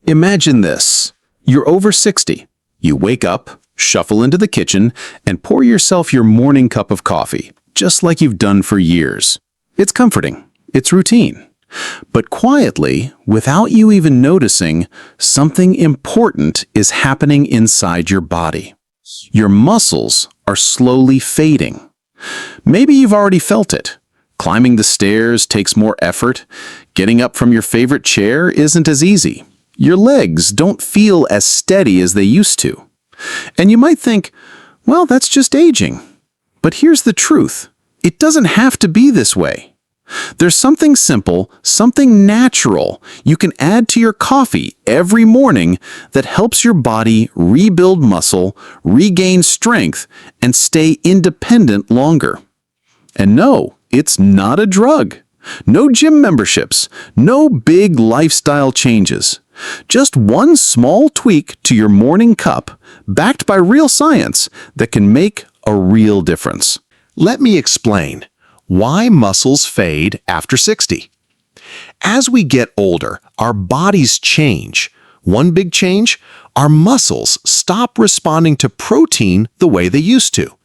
Imagine this. You're over 60. You wake up, shuffle into the kitchen, and pour yourself your morning cup of coffee, just like you've done for years. It's comforting. It's routine. But quietly, without you even noticing, something important is happening inside your body. Your muscles are slowly fading. Maybe you've already felt it. Climbing the stairs takes more effort. Getting up from your favorite chair isn't as easy. Your legs don't feel as steady as they used to. And you might think, well, that's just aging. But here's the truth. It doesn't have to be this way. There's something simple, something natural you can add to your coffee every morning that helps your body rebuild muscle, regain strength, and stay independent longer. And no, it's not a drug. No gym memberships, no big lifestyle changes. Just one small tweak to your morning cup, backed by real science, that can make a real difference. Let me explain why muscles fade after 60. As we get older, our bodies change. One big change, our muscles stop responding to protein the way they used to.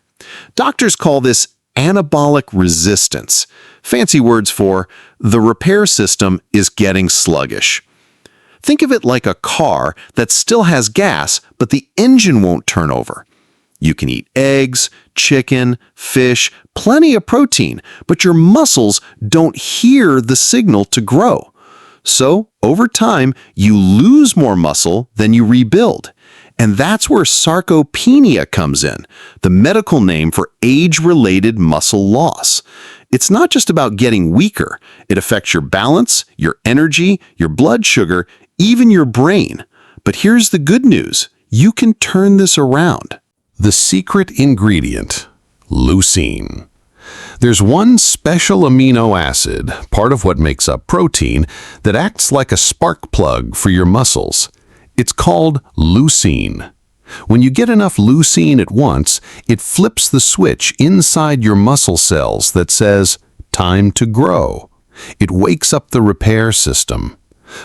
Doctors call this anabolic resistance. Fancy words for the repair system is getting sluggish. Think of it like a car that still has gas, but the engine won't turn over. You can eat eggs, chicken, fish, plenty of protein, but your muscles don't hear the signal to grow. So, over time, you lose more muscle than you rebuild. And that's where sarcopenia comes in, the medical name for age-related muscle loss. It's not just about getting weaker. It affects your balance, your energy, your blood sugar, even your brain. But here's the good news. You can turn this around. The secret ingredient, leucine. There's one special amino acid, part of what makes up protein, that acts like a spark plug for your muscles. It's called leucine. When you get enough leucine at once, it flips the switch inside your muscle cells that says, time to grow. It wakes up the repair system.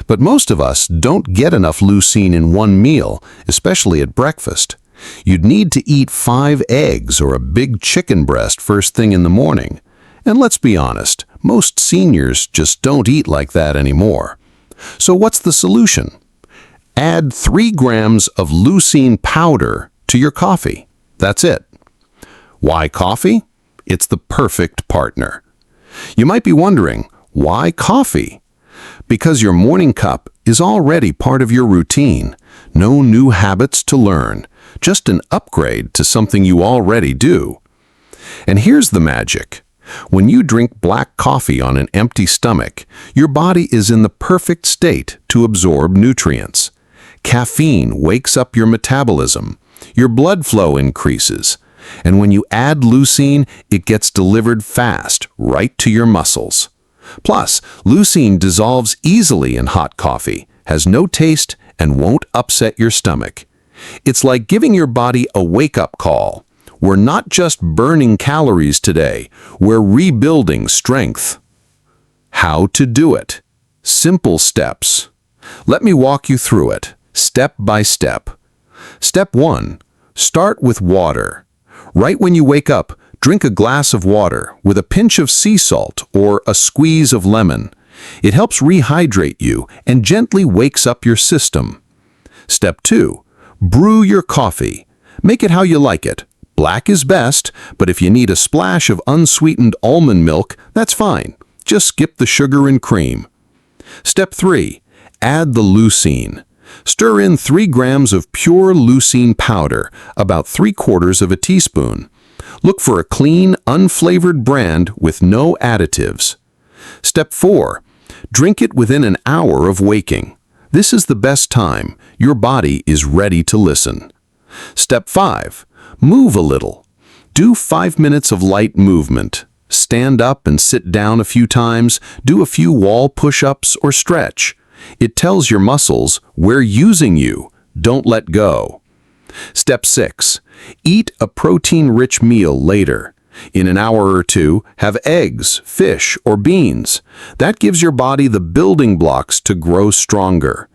But most of us don't get enough leucine in one meal, especially at breakfast. You'd need to eat 5 eggs or a big chicken breast first thing in the morning. And let's be honest, most seniors just don't eat like that anymore. So what's the solution? Add 3 grams of leucine powder to your coffee. That's it. Why coffee? It's the perfect partner. You might be wondering, why coffee? Because your morning cup is already part of your routine. No new habits to learn, just an upgrade to something you already do. And here's the magic. When you drink black coffee on an empty stomach, your body is in the perfect state to absorb nutrients. Caffeine wakes up your metabolism. Your blood flow increases. And when you add leucine, it gets delivered fast, right to your muscles. Plus, leucine dissolves easily in hot coffee, has no taste, and won't upset your stomach. It's like giving your body a wake-up call. We're not just burning calories today, we're rebuilding strength. How to do it? Simple steps. Let me walk you through it, step by step. Step 1. Start with water. Right when you wake up, drink a glass of water with a pinch of sea salt or a squeeze of lemon. It helps rehydrate you and gently wakes up your system. Step 2. Brew your coffee. Make it how you like it. Black is best, but if you need a splash of unsweetened almond milk, that's fine. Just skip the sugar and cream. Step 3. Add the leucine. Stir in 3 grams of pure leucine powder, about 3/4 of a teaspoon. Look for a clean, unflavored brand with no additives. Step 4. Drink it within an hour of waking. This is the best time. Your body is ready to listen. Step 5. Move a little. Do 5 minutes of light movement. Stand up and sit down a few times. Do a few wall push-ups or stretch. It tells your muscles, we're using you. Don't let go. Step 6. Eat a protein-rich meal later. In an hour or 2, have eggs, fish, or beans. That gives your body the building blocks to grow stronger.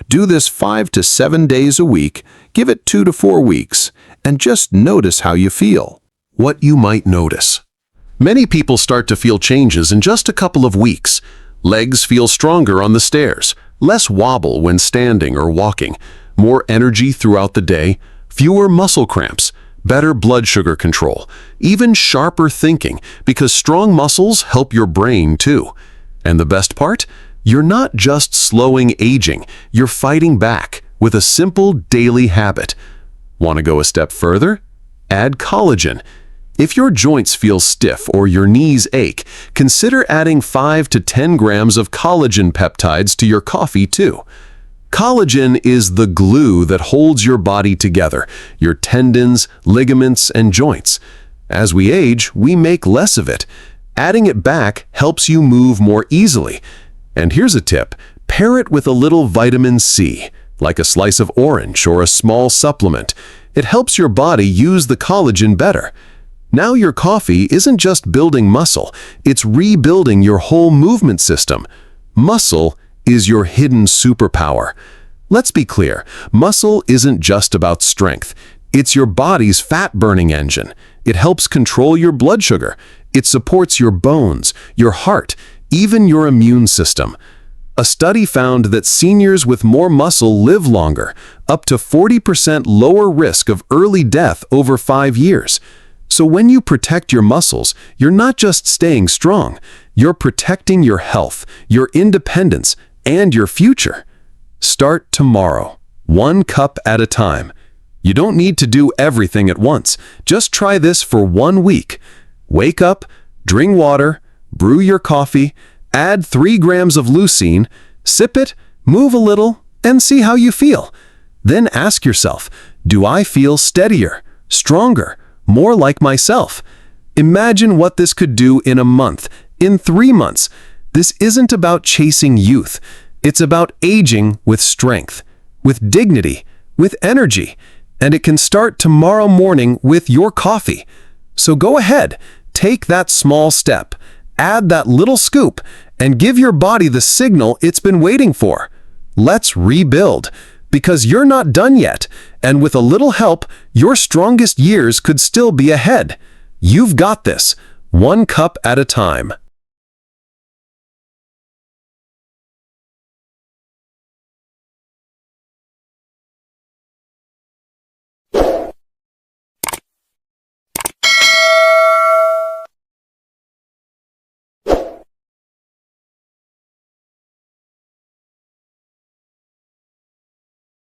Do this 5 to 7 days a week, give it 2 to 4 weeks, and just notice how you feel. What you might notice. Many people start to feel changes in just a couple of weeks. Legs feel stronger on the stairs, less wobble when standing or walking, more energy throughout the day, fewer muscle cramps, better blood sugar control, even sharper thinking, because strong muscles help your brain too. And the best part? You're not just slowing aging, you're fighting back with a simple daily habit. Want to go a step further? Add collagen. If your joints feel stiff or your knees ache, consider adding 5 to 10 grams of collagen peptides to your coffee too. Collagen is the glue that holds your body together, your tendons, ligaments, and joints. As we age, we make less of it. Adding it back helps you move more easily. And here's a tip, pair it with a little vitamin C, like a slice of orange or a small supplement. It helps your body use the collagen better. Now your coffee isn't just building muscle, it's rebuilding your whole movement system. Muscle is your hidden superpower. Let's be clear, muscle isn't just about strength. It's your body's fat-burning engine. It helps control your blood sugar. It supports your bones, your heart, even your immune system. A study found that seniors with more muscle live longer, up to 40% lower risk of early death over 5 years. So when you protect your muscles, you're not just staying strong, you're protecting your health, your independence, and your future. Start tomorrow, 1 cup at a time. You don't need to do everything at once. Just try this for 1 week. Wake up, drink water, brew your coffee, add 3 grams of leucine, sip it, move a little, and see how you feel. Then ask yourself, do I feel steadier, stronger, more like myself? Imagine what this could do in a month, in 3 months. This isn't about chasing youth. It's about aging with strength, with dignity, with energy. And it can start tomorrow morning with your coffee. So go ahead, take that small step, add that little scoop, and give your body the signal it's been waiting for. Let's rebuild, because you're not done yet, and with a little help, your strongest years could still be ahead. You've got this, 1 cup at a time.